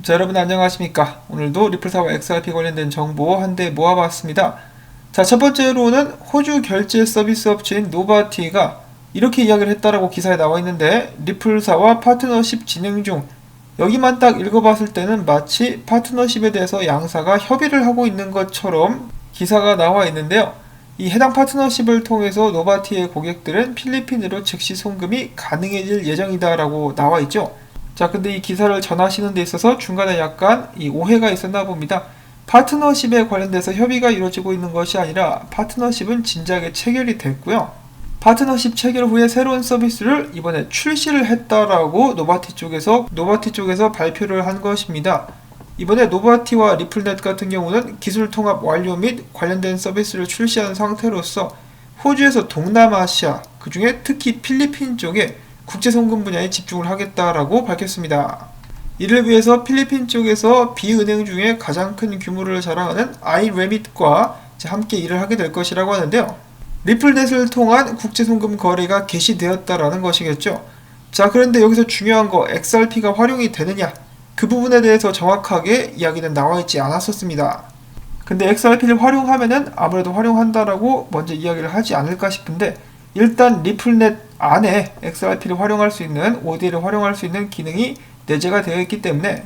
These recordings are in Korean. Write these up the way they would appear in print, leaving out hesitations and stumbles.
자, 여러분 안녕하십니까. 오늘도 리플사와 XRP 관련된 정보 한 대 모아봤습니다. 자, 첫 번째로는 호주 결제 서비스 업체인 노바티가 이렇게 이야기를 했다라고 기사에 나와 있는데, 리플사와 파트너십 진행 중. 여기만 딱 읽어봤을 때는 마치 파트너십에 대해서 양사가 협의를 하고 있는 것처럼 기사가 나와 있는데요. 이 해당 파트너십을 통해서 노바티의 고객들은 필리핀으로 즉시 송금이 가능해질 예정이다라고 나와 있죠. 자, 근데 이 기사를 전하시는 데 있어서 중간에 약간 이 오해가 있었나 봅니다. 파트너십에 관련돼서 협의가 이루어지고 있는 것이 아니라 파트너십은 진작에 체결이 됐고요. 파트너십 체결 후에 새로운 서비스를 이번에 출시를 했다라고 노바티 쪽에서 발표를 한 것입니다. 이번에 노바티와 리플넷 같은 경우는 기술 통합 완료 및 관련된 서비스를 출시한 상태로서 호주에서 동남아시아, 그중에 특히 필리핀 쪽에 국제송금 분야에 집중을 하겠다라고 밝혔습니다. 이를 위해서 필리핀 쪽에서 비은행 중에 가장 큰 규모를 자랑하는 iRemit과 함께 일을 하게 될 것이라고 하는데요. 리플넷을 통한 국제송금 거래가 개시되었다라는 것이겠죠. 자, 그런데 여기서 중요한 거 XRP가 활용이 되느냐, 그 부분에 대해서 정확하게 이야기는 나와 있지 않았었습니다. 근데 XRP를 활용하면은 아무래도 활용한다라고 먼저 이야기를 하지 않을까 싶은데, 일단 리플넷 안에 XRP를 활용할 수 있는, ODL을 활용할 수 있는 기능이 내재가 되어 있기 때문에,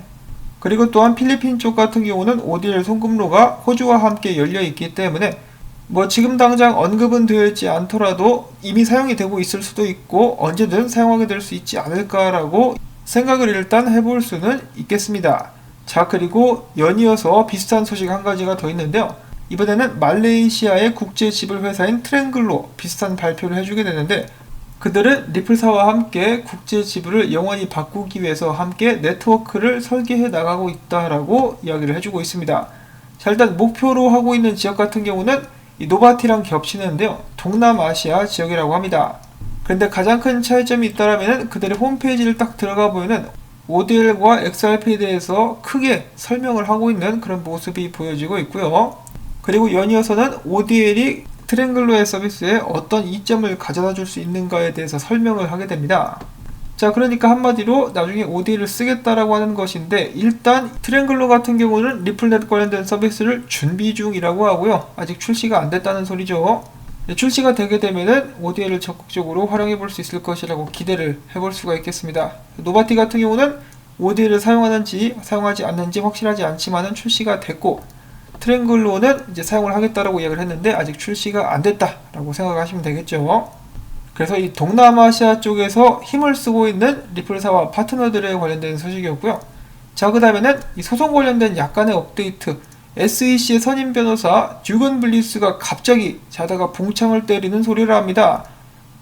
그리고 또한 필리핀 쪽 같은 경우는 ODL 송금로가 호주와 함께 열려 있기 때문에 지금 당장 언급은 되어 있지 않더라도 이미 사용이 되고 있을 수도 있고 언제든 사용하게 될 수 있지 않을까라고 생각을 일단 해볼 수는 있겠습니다. 자, 그리고 연이어서 비슷한 소식 한 가지가 더 있는데요. 이번에는 말레이시아의 국제 지불 회사인 트랭글로 비슷한 발표를 해주게 되는데, 그들은 리플사와 함께 국제 지불을 영원히 바꾸기 위해서 함께 네트워크를 설계해 나가고 있다라고 이야기를 해주고 있습니다. 자, 일단 목표로 하고 있는 지역 같은 경우는 이 노바티랑 겹치는데요. 동남아시아 지역이라고 합니다. 그런데 가장 큰 차이점이 있다라면 그들의 홈페이지를 딱 들어가 보면은 ODL과 XRP에 대해서 크게 설명을 하고 있는 그런 모습이 보여지고 있고요. 그리고 연이어서는 ODL이 트랭글로의 서비스에 어떤 이점을 가져다 줄 수 있는가에 대해서 설명을 하게 됩니다. 자, 그러니까 한마디로 나중에 ODL을 쓰겠다라고 하는 것인데, 일단 트랭글로 같은 경우는 리플넷 관련된 서비스를 준비 중이라고 하고요. 아직 출시가 안 됐다는 소리죠. 출시가 되게 되면은 ODL을 적극적으로 활용해 볼 수 있을 것이라고 기대를 해볼 수가 있겠습니다. 노바티 같은 경우는 ODL을 사용하는지 사용하지 않는지 확실하지 않지만은 출시가 됐고, 트랭글로는 이제 사용을 하겠다라고 이야기를 했는데 아직 출시가 안 됐다라고 생각하시면 되겠죠. 그래서 이 동남아시아 쪽에서 힘을 쓰고 있는 리플사와 파트너들에 관련된 소식이었고요. 자, 그 다음에는 이 소송 관련된 약간의 업데이트. SEC의 선임 변호사 듀건 블리스가 갑자기 자다가 봉창을 때리는 소리를 합니다.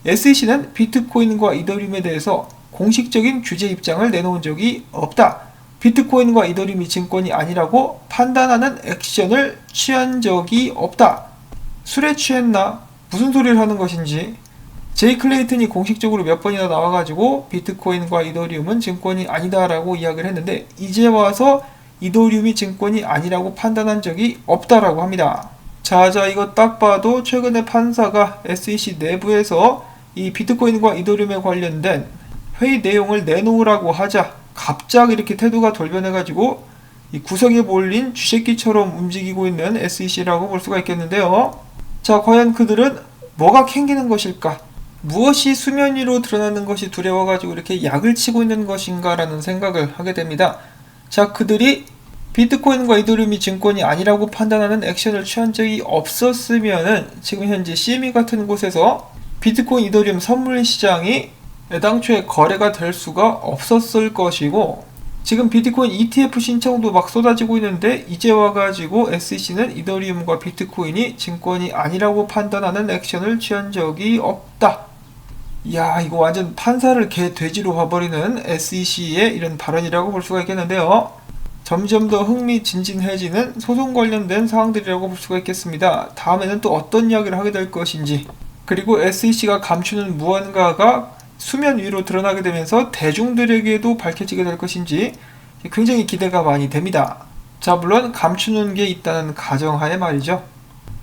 SEC는 비트코인과 이더리움에 대해서 공식적인 규제 입장을 내놓은 적이 없다. 비트코인과 이더리움이 증권이 아니라고 판단하는 액션을 취한 적이 없다. 술에 취했나? 무슨 소리를 하는 것인지. 제이 클레이튼이 공식적으로 몇 번이나 나와가지고 비트코인과 이더리움은 증권이 아니다라고 이야기를 했는데, 이제 와서 이더리움이 증권이 아니라고 판단한 적이 없다라고 합니다. 자, 이거 딱 봐도 최근에 판사가 SEC 내부에서 이 비트코인과 이더리움에 관련된 회의 내용을 내놓으라고 하자 갑자기 이렇게 태도가 돌변해가지고 이 구석에 몰린 쥐새끼처럼 움직이고 있는 SEC라고 볼 수가 있겠는데요. 자, 과연 그들은 뭐가 캥기는 것일까? 무엇이 수면 위로 드러나는 것이 두려워가지고 이렇게 약을 치고 있는 것인가라는 생각을 하게 됩니다. 자, 그들이 비트코인과 이더리움이 증권이 아니라고 판단하는 액션을 취한 적이 없었으면은 지금 현재 CME 같은 곳에서 비트코인, 이더리움 선물 시장이 애당초에 거래가 될 수가 없었을 것이고, 지금 비트코인 ETF 신청도 막 쏟아지고 있는데 이제 와가지고 SEC는 이더리움과 비트코인이 증권이 아니라고 판단하는 액션을 취한 적이 없다. 이야, 이거 완전 판사를 개 돼지로 봐버리는 SEC의 이런 발언이라고 볼 수가 있겠는데요. 점점 더 흥미진진해지는 소송 관련된 사항들이라고 볼 수가 있겠습니다. 다음에는 또 어떤 이야기를 하게 될 것인지, 그리고 SEC가 감추는 무언가가 수면 위로 드러나게 되면서 대중들에게도 밝혀지게 될 것인지 굉장히 기대가 많이 됩니다. 자, 물론 감추는 게 있다는 가정하에 말이죠.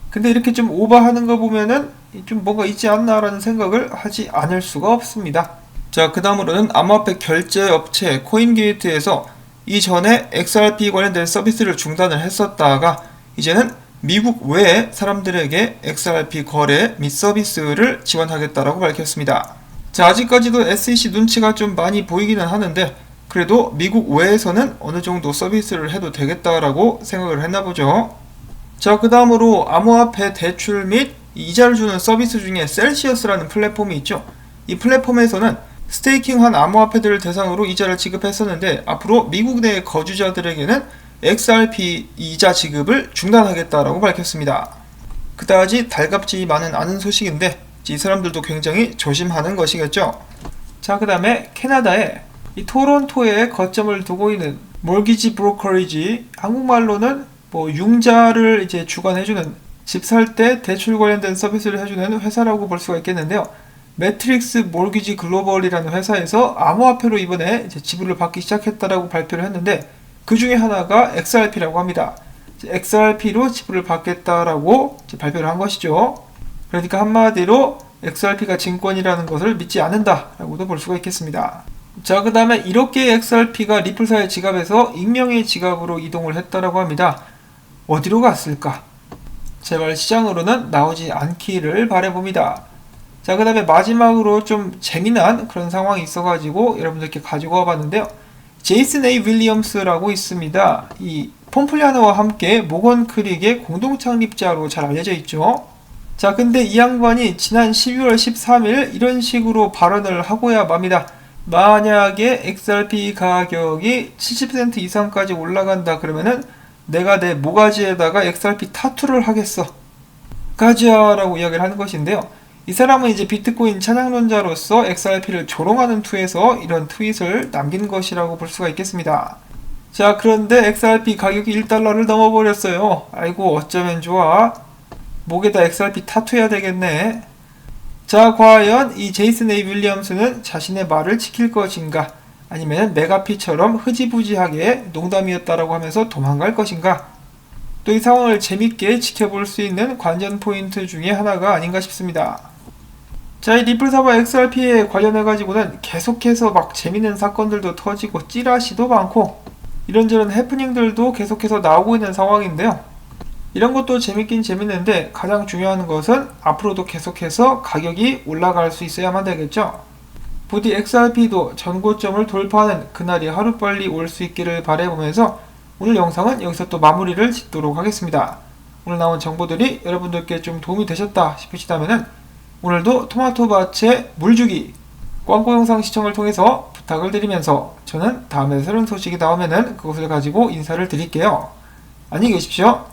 근데 이렇게 좀 오버하는 거 보면은 좀 뭔가 있지 않나 라는 생각을 하지 않을 수가 없습니다. 자, 그 다음으로는 암호화폐 결제 업체 코인게이트에서 이전에 XRP 관련된 서비스를 중단을 했었다가 이제는 미국 외의 사람들에게 XRP 거래 및 서비스를 지원하겠다라고 밝혔습니다. 자, 아직까지도 SEC 눈치가 좀 많이 보이기는 하는데 그래도 미국 외에서는 어느 정도 서비스를 해도 되겠다라고 생각을 했나 보죠. 자, 그 다음으로 암호화폐 대출 및 이자를 주는 서비스 중에 셀시어스라는 플랫폼이 있죠. 이 플랫폼에서는 스테이킹한 암호화폐들을 대상으로 이자를 지급했었는데 앞으로 미국 내 거주자들에게는 XRP 이자 지급을 중단하겠다라고 밝혔습니다. 그다지 달갑지 많은 않은 소식인데 이 사람들도 굉장히 조심하는 것이겠죠. 자, 그 다음에 캐나다에 이 토론토에 거점을 두고 있는 몰기지 브로커리지, 한국말로는 융자를 이제 주관해주는 집 살 때 대출 관련된 서비스를 해주는 회사라고 볼 수가 있겠는데요. 매트릭스 몰기지 글로벌이라는 회사에서 암호화폐로 이번에 이제 지불을 받기 시작했다라고 발표를 했는데 그 중에 하나가 XRP라고 합니다. XRP로 지불을 받겠다라고 발표를 한 것이죠. 그러니까 한마디로 XRP가 증권이라는 것을 믿지 않는다라고도 볼 수가 있겠습니다. 자, 그 다음에 이렇게 XRP가 리플사의 지갑에서 익명의 지갑으로 이동을 했다라고 합니다. 어디로 갔을까? 제발 시장으로는 나오지 않기를 바라봅니다. 자, 그 다음에 마지막으로 좀 재미난 그런 상황이 있어가지고 여러분들께 가지고 와봤는데요. 제이슨 A 윌리엄스라고 있습니다. 이 폼플리아노와 함께 모건 크릭의 공동 창립자로 잘 알려져 있죠. 자, 근데 이 양반이 지난 12월 13일 이런 식으로 발언을 하고야 맙니다. 만약에 XRP 가격이 70센트 이상까지 올라간다 그러면은 내가 내 모가지에다가 XRP 타투를 하겠어. 가자라고 이야기를 하는 것인데요. 이 사람은 이제 비트코인 찬양론자로서 XRP를 조롱하는 투에서 이런 트윗을 남긴 것이라고 볼 수가 있겠습니다. 자, 그런데 XRP 가격이 1달러를 넘어버렸어요. 아이고, 어쩌면 좋아. 목에다 XRP 타투해야 되겠네. 자, 과연 이 제이슨 A 윌리엄스는 자신의 말을 지킬 것인가? 아니면 메가피처럼 흐지부지하게 농담이었다라고 하면서 도망갈 것인가? 또 이 상황을 재밌게 지켜볼 수 있는 관전 포인트 중에 하나가 아닌가 싶습니다. 자, 이 리플 사버 XRP에 관련해가지고는 계속해서 막 재밌는 사건들도 터지고 찌라시도 많고 이런저런 해프닝들도 계속해서 나오고 있는 상황인데요. 이런 것도 재밌긴 재밌는데 가장 중요한 것은 앞으로도 계속해서 가격이 올라갈 수 있어야만 되겠죠. 부디 XRP도 전고점을 돌파하는 그날이 하루빨리 올 수 있기를 바라보면서 오늘 영상은 여기서 또 마무리를 짓도록 하겠습니다. 오늘 나온 정보들이 여러분들께 좀 도움이 되셨다 싶으시다면 오늘도 토마토밭에 물주기 광고 영상 시청을 통해서 부탁을 드리면서 저는 다음에 새로운 소식이 나오면은 그것을 가지고 인사를 드릴게요. 안녕히 계십시오.